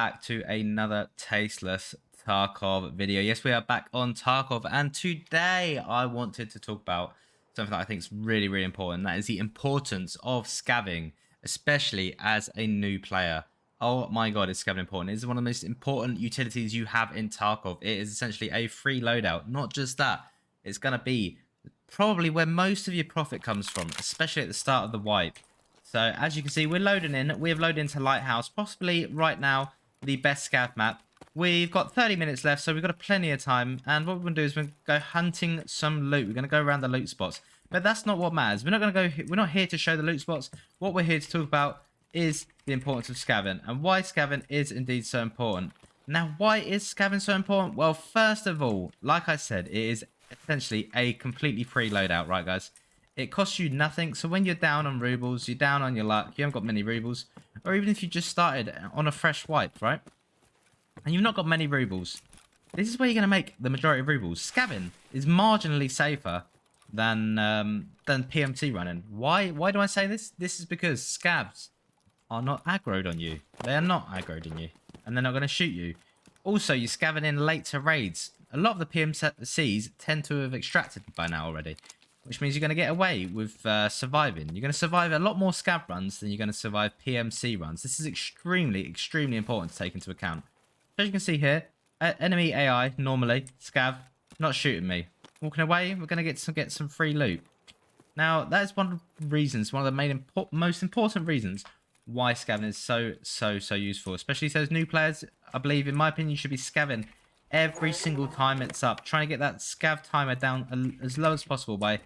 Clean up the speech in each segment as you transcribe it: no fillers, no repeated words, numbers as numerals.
back to another tasteless Tarkov video. Yes, we are back on Tarkov, and today I wanted to talk about something that I think is really, really important. That is the importance of scavving, especially as a new player. Oh my god, is scavving important? It is one of the most important utilities you have in Tarkov. It is essentially a free loadout. Not just that, it's going to be probably where most of your profit comes from, especially at the start of the wipe. So as you can see, we're loading in. We have loaded into Lighthouse, possibly right now the best scav map. We've got 30 minutes left, so we've got plenty of time. And what we're going to do is we're going to go hunting some loot. We're going to go around the loot spots. But that's not what matters. We're not here to show the loot spots. What we're here to talk about is the importance of scavving and why scavving is indeed so important. Now, why is scavving so important? Well, first of all, like I said, it is essentially a completely free loadout, right, guys? It costs you nothing, so when you're down on rubles, you're down on your luck, you haven't got many rubles, or even if you just started on a fresh wipe, right? And you've not got many rubles, this is where you're going to make the majority of rubles. Scavving is marginally safer than PMT running. Why do I say this? This is because scavs are not aggroed on you. They are not aggroed on you, and they're not going to shoot you. Also, you're scavving in later raids. A lot of the PMCs tend to have extracted by now already, which means you're going to get away with surviving. You're going to survive a lot more scav runs than you're going to survive PMC runs. This is extremely, extremely important to take into account. As you can see here, enemy AI, normally, scav, not shooting me. Walking away, we're going to get some free loot. Now, that is one of the reasons, one of the most important reasons why scavving is so useful. Especially to those new players, I believe, in my opinion, you should be scavving every single time it's up, trying to get that scav timer down as low as possible by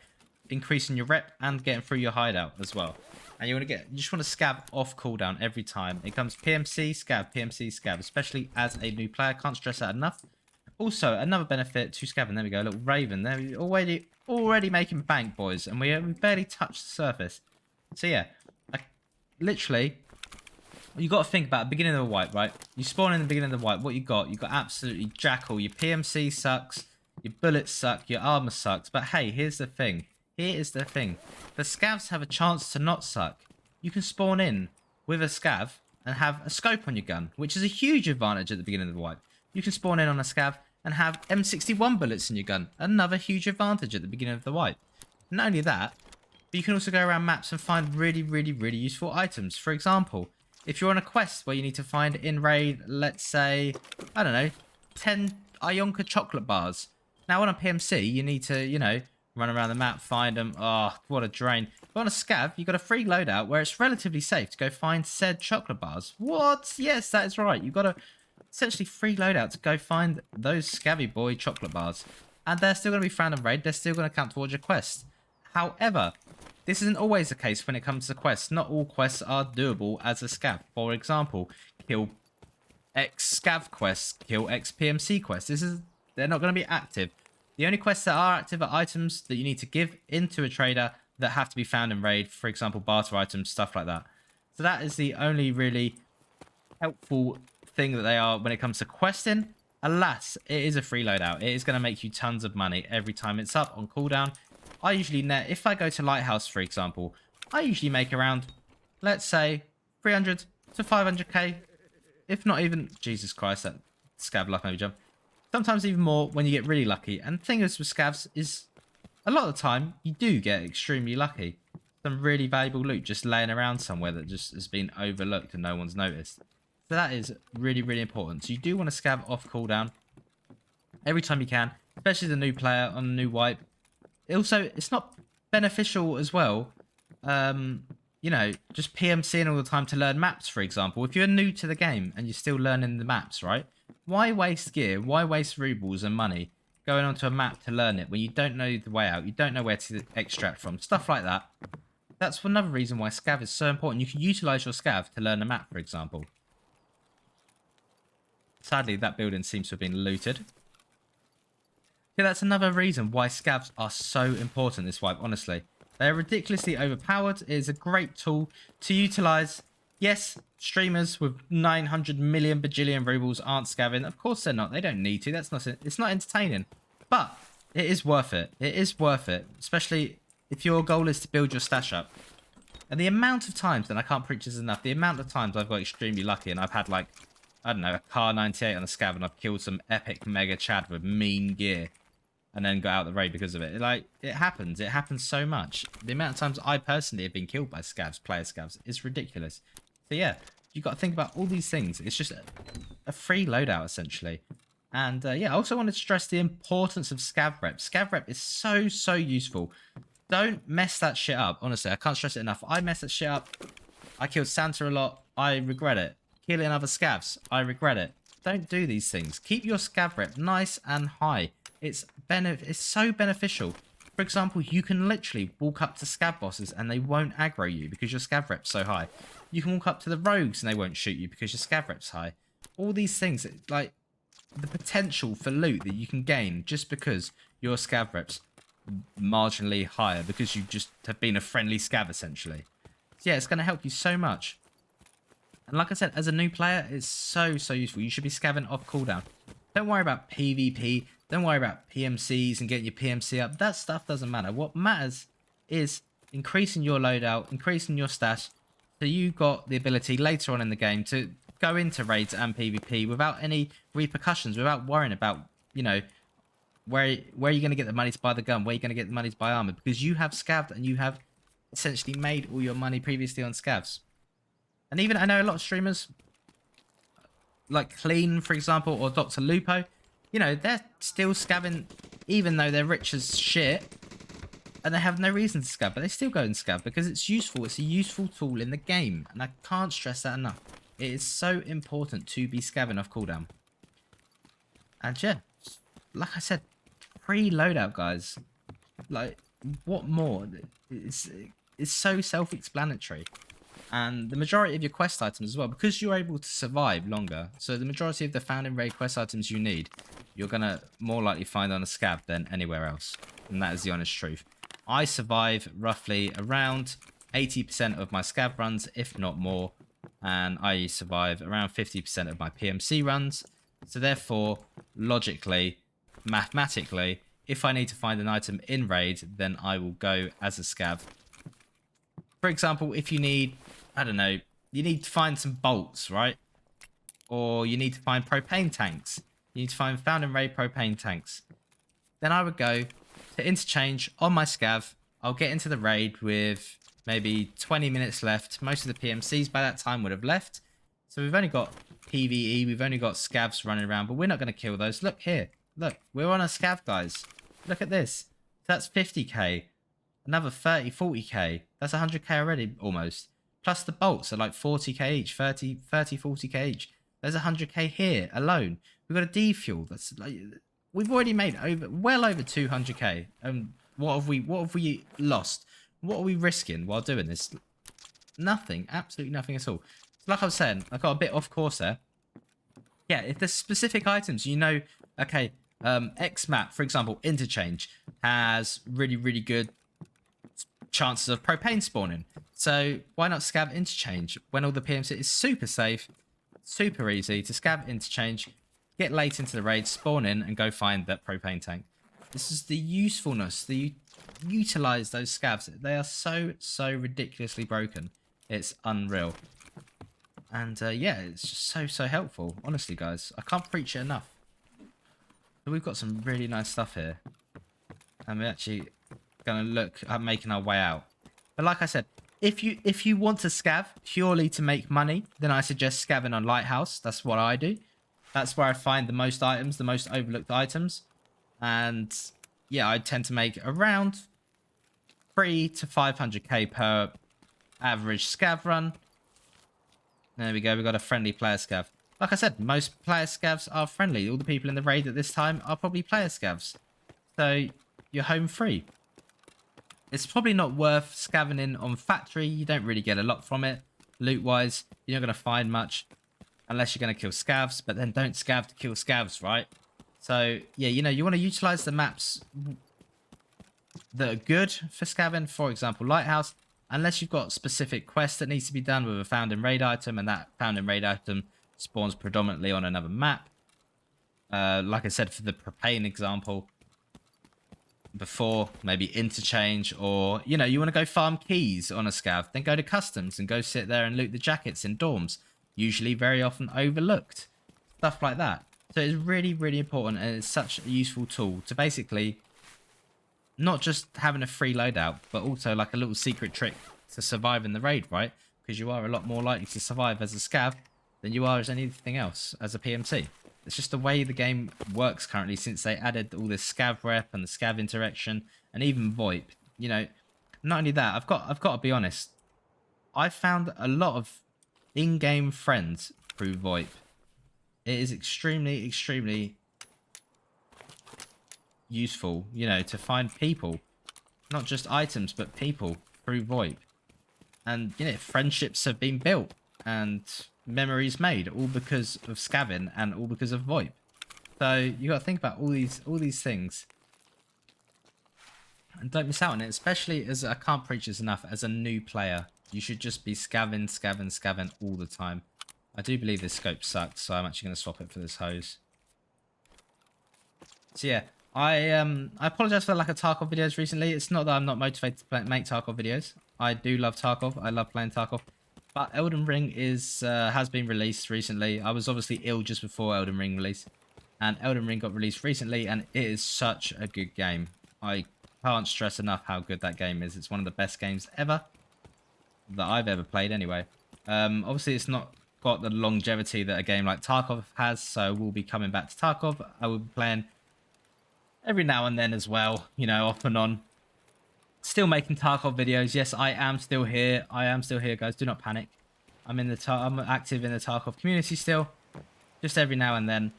increasing your rep and getting through your hideout as well. And you just want to scav off cooldown every time. It comes PMC, scav, especially as a new player. Can't stress that enough. Also, another benefit to scavving. There we go, a little Raven. There, we're already making bank, boys, and we barely touched the surface. So yeah, literally, you got to think about the beginning of the wipe, right? You spawn in the beginning of the wipe. What you got absolutely jackal. Your PMC sucks. Your bullets suck. Your armor sucks. But hey, here's the thing. Here is the thing. The scavs have a chance to not suck. You can spawn in with a scav and have a scope on your gun, which is a huge advantage at the beginning of the wipe. You can spawn in on a scav and have M61 bullets in your gun. Another huge advantage at the beginning of the wipe. Not only that, but you can also go around maps and find really, really, really useful items. For example, if you're on a quest where you need to find in raid, let's say, I don't know, 10 Ionka chocolate bars. Now on a PMC, you need to, run around the map, find them. Oh, what a drain. But on a scav, you've got a free loadout where it's relatively safe to go find said chocolate bars. What? Yes, that is right. You've got a essentially free loadout to go find those scabby boy chocolate bars. And they're still going to be found in raid. They're still going to count towards your quest. However, this isn't always the case when it comes to quests. Not all quests are doable as a scav. For example, kill X scav quests, kill X PMC quests. They're not going to be active. The only quests that are active are items that you need to give into a trader that have to be found in raid. For example, barter items, stuff like that. So that is the only really helpful thing that they are when it comes to questing. Alas, it is a free loadout. It is going to make you tons of money every time it's up on cooldown. I usually net, if I go to Lighthouse, for example, I usually make around, let's say, 300 to 500k. If not even, Jesus Christ, that scav luck maybe jump. Sometimes even more when you get really lucky. And the thing is with scavs is, a lot of the time, you do get extremely lucky. Some really valuable loot just laying around somewhere that just has been overlooked and no one's noticed. So that is really, really important. So you do want to scav off cooldown every time you can, especially the new player on a new wipe. Also, it's not beneficial as well, just PMCing all the time to learn maps, for example. If you're new to the game and you're still learning the maps, right? Why waste gear? Why waste rubles and money going onto a map to learn it when you don't know the way out? You don't know where to extract from. Stuff like that. That's another reason why scav is so important. You can utilize your scav to learn a map, for example. Sadly, that building seems to have been looted. Yeah, that's another reason why scavs are so important this wipe, honestly. They are ridiculously overpowered. It is a great tool to utilize. Yes, streamers with 900 million bajillion rubles aren't scavving. Of course they're not. They don't need to. It's not entertaining. But it is worth it. It is worth it. Especially if your goal is to build your stash up. And the amount of times, and I can't preach this enough, the amount of times I've got extremely lucky and I've had like I don't know, a car 98 on a scav and I've killed some epic mega Chad with mean gear and then got out the raid because of it. Like, it happens. It happens so much. The amount of times I personally have been killed by scavs, player scavs, is ridiculous. So yeah, you got to think about all these things. It's just a free loadout, essentially. And yeah, I also wanted to stress the importance of scav rep. Scav rep is so, so useful. Don't mess that shit up. Honestly, I can't stress it enough. I messed that shit up. I killed Santa a lot. I regret it. Killing other scavs. I regret it. Don't do these things. Keep your scav rep nice and high. It's so beneficial. For example, you can literally walk up to scav bosses and they won't aggro you because your scav rep's so high. You can walk up to the rogues and they won't shoot you because your scav rep's high. All these things, like the potential for loot that you can gain just because your scav rep's marginally higher because you just have been a friendly scav, essentially. So yeah, it's going to help you so much. And like I said, as a new player, it's so, so useful. You should be scavving off cooldown. Don't worry about PvP. Don't worry about PMCs and getting your PMC up. That stuff doesn't matter. What matters is increasing your loadout, increasing your stash, so you got the ability later on in the game to go into raids and PvP without any repercussions, without worrying about, you know, where are you going to get the money to buy the gun, where are you going to get the money to buy armor, because you have scavved and you have essentially made all your money previously on scavs. And even I know a lot of streamers like Clean, for example, or Dr. Lupo, you know, they're still scabbing even though they're rich as shit and they have no reason to scab, but they still go and scab because it's useful. It's a useful tool in the game, and I can't stress that enough. It is so important to be scabbing off cooldown. And yeah, like I said, free loadout, guys. Like, what more? It's so self-explanatory. And the majority of your quest items as well, because you're able to survive longer. So the majority of the found in raid quest items you need, you're going to more likely find on a scav than anywhere else. And that is the honest truth. I survive roughly around 80% of my scav runs, if not more. And I survive around 50% of my PMC runs. So therefore, logically, mathematically, if I need to find an item in raid, then I will go as a scav. For example, if you need, I don't know, you need to find some bolts, right? Or you need to find propane tanks. You need to find found in raid propane tanks. Then I would go to interchange on my scav. I'll get into the raid with maybe 20 minutes left. Most of the PMCs by that time would have left. So we've only got PvE, we've only got scavs running around, but we're not going to kill those. Look here. Look, we're on a scav, guys. Look at this. That's 50k. Another 30, 40k. That's 100k already, almost. Plus the bolts are like 40k each, 30, 40k each. There's 100k here alone. We've got a defuel. That's like, we've already made well over 200k. What have we lost? What are we risking while doing this? Nothing. Absolutely nothing at all. So like I was saying, I got a bit off course there. Yeah, if there's specific items, you know, okay, X map, for example, interchange has really, really good chances of propane spawning. So why not scav interchange when all the PMC is super safe, super easy to scav interchange, get late into the raid, spawn in and go find that propane tank. This is the usefulness, utilize those scavs. They are so ridiculously broken. It's unreal. And yeah, it's just so helpful. Honestly, guys, I can't preach it enough. So we've got some really nice stuff here. And we're actually going to look at making our way out. But like I said, if you want to scav purely to make money, then I suggest scavving on Lighthouse. That's what I do. That's where I find the most items, the most overlooked items. And yeah, I tend to make around 3 to 500k per average scav run. There we go. We got a friendly player scav. Like I said, most player scavs are friendly. All the people in the raid at this time are probably player scavs. So you're home free. It's probably not worth scavving in on factory. You don't really get a lot from it. Loot-wise, you're not going to find much unless you're going to kill scavs. But then don't scav to kill scavs, right? So, yeah, you know, you want to utilize the maps that are good for scavving. For example, Lighthouse. Unless you've got specific quests that needs to be done with a found in raid item. And that found in raid item spawns predominantly on another map. Like I said, for the propane example before, maybe interchange, or you know, you want to go farm keys on a scav, then go to customs and go sit there and loot the jackets in dorms, usually very often overlooked. stuff like that. So it's really, really important, and it's such a useful tool to basically not just having a free loadout, but also like a little secret trick to survive in the raid, right? Because you are a lot more likely to survive as a scav than you are as anything else as a PMC. It's just the way the game works currently since they added all this scav rep and the scav interaction and even VoIP. You know, not only that, I've got to be honest. I found a lot of in-game friends through VoIP. It is extremely, extremely useful, you know, to find people, not just items, but people through VoIP. And, you know, friendships have been built and memories made, all because of scavving and all because of VoIP. So you got to think about all these things, and don't miss out on it. Especially as I can't preach this enough, as a new player, you should just be scavving all the time. I do believe this scope sucks, so I'm actually going to swap it for this hose. So yeah, I apologize for the lack of Tarkov videos recently. It's not that I'm not motivated to make Tarkov videos. I do love Tarkov. I love playing Tarkov. But Elden Ring has been released recently. I was obviously ill just before Elden Ring release, and Elden Ring got released recently, and it is such a good game. I can't stress enough how good that game is. It's one of the best games ever that I've ever played anyway. Obviously, it's not got the longevity that a game like Tarkov has, so we'll be coming back to Tarkov. I will be playing every now and then as well, you know, off and on. Still making Tarkov videos. Yes, I am still here. I am still here, guys. Do not panic. I'm active in the Tarkov community still. Just every now and then.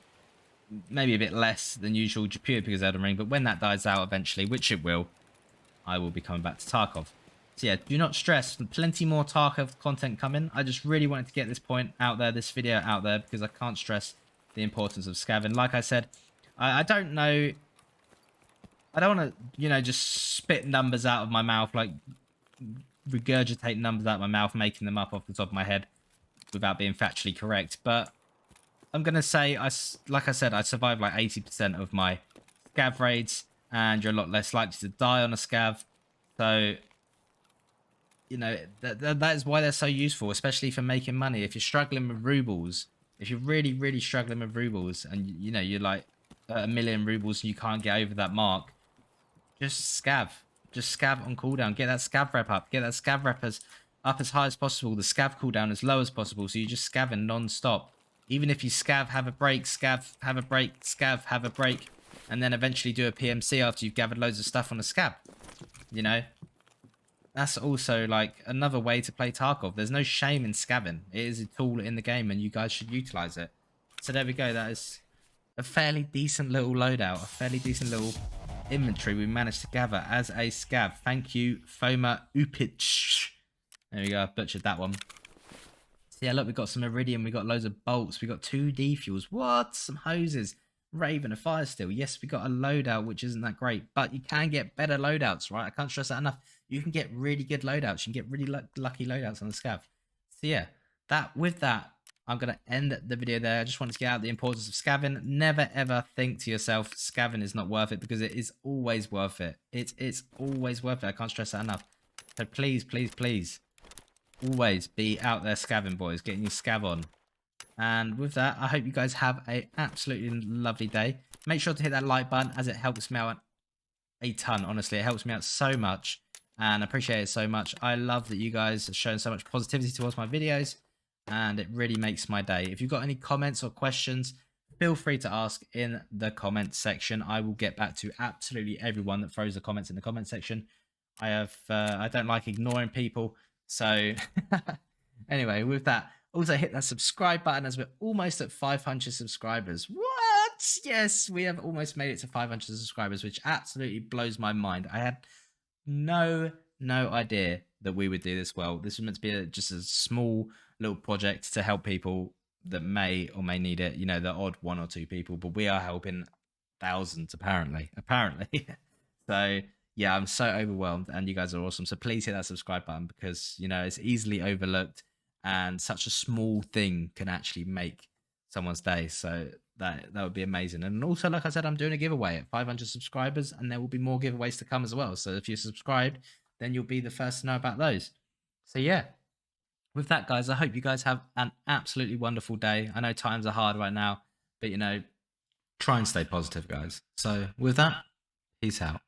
Maybe a bit less than usual, purely because Elden Ring. But when that dies out eventually, which it will, I will be coming back to Tarkov. So yeah, do not stress. Plenty more Tarkov content coming. I just really wanted to get this point out there, this video out there, because I can't stress the importance of scavving. Like I said, I don't know. I don't want to, you know, just spit numbers out of my mouth, like regurgitate numbers out of my mouth, making them up off the top of my head without being factually correct. But I'm going to say, like I said, I survived like 80% of my scav raids, and you're a lot less likely to die on a scav. So, you know, that is why they're so useful, especially for making money. If you're struggling with rubles, if you're really, really struggling with rubles, and, you know, you're like 1,000,000 rubles and you can't get over that mark, just scav. Just scav on cooldown. Get that scav rep up. Get that scav rep up as high as possible. The scav cooldown as low as possible. So you're just scavving non-stop. Even if you scav, have a break, scav, have a break, scav, have a break, and then eventually do a PMC after you've gathered loads of stuff on a scab. You know? That's also like another way to play Tarkov. There's no shame in scavving. It is a tool in the game and you guys should utilize it. So there we go. That is a fairly decent little loadout. A fairly decent little inventory we managed to gather as a scav. Thank you, Foma Upich. There we go, I butchered that one. So yeah, look, we got some iridium, we got loads of bolts, we got 2 defuels. What? Some hoses, Raven, a fire steel. Yes, we got a loadout, which isn't that great, but you can get better loadouts, right? I can't stress that enough. You can get really good loadouts. You can get really lucky loadouts on the scav. So yeah, with that, I'm going to end the video there. I just wanted to get out the importance of scavving. Never, ever think to yourself, scavving is not worth it, because it is always worth it. It's always worth it. I can't stress that enough. So please, please, please, always be out there scavving, boys. Getting your scav on. And with that, I hope you guys have a absolutely lovely day. Make sure to hit that like button, as it helps me out a ton. Honestly, it helps me out so much. And I appreciate it so much. I love that you guys are showing so much positivity towards my videos, and it really makes my day. If you've got any comments or questions, feel free to ask in the comments section. I will get back to absolutely everyone that throws the comments in the comment section. I don't like ignoring people. So anyway, with that, also hit that subscribe button, as we're almost at 500 subscribers. What? Yes, we have almost made it to 500 subscribers, which absolutely blows my mind. I had no idea that we would do this well. This was meant to be just a small little project to help people that may or may need it, you know, the odd 1 or 2 people, but we are helping thousands apparently. So yeah, I'm so overwhelmed, and you guys are awesome. So please hit that subscribe button, because, you know, it's easily overlooked, and such a small thing can actually make someone's day. So that would be amazing. And also, like I said, I'm doing a giveaway at 500 subscribers, and there will be more giveaways to come as well. So if you're subscribed, then you'll be the first to know about those. So yeah, with that, guys, I hope you guys have an absolutely wonderful day. I know times are hard right now, But try and stay positive, guys. So with that, peace out.